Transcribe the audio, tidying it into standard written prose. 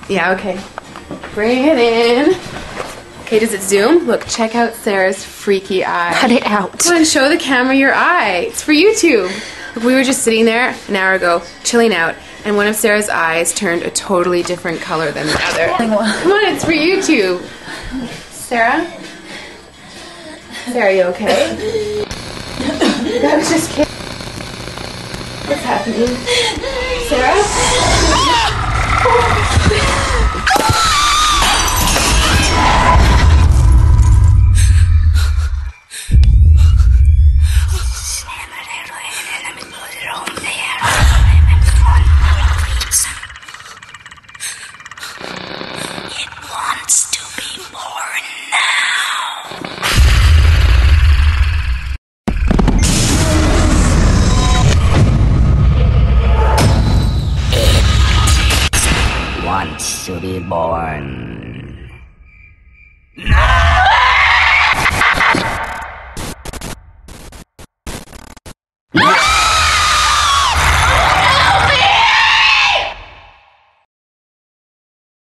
Yeah, okay. Bring it in. Okay, does it zoom? Look, check out Sarah's freaky eye. Cut it out. Come on, show the camera your eye. It's for YouTube. Look, we were just sitting there an hour ago, chilling out, and one of Sarah's eyes turned a totally different color than the other. Come on, it's for YouTube. Sarah? Sarah, you okay? I was just kidding. What's happening? Sarah? It wants to be born now. It wants to be born.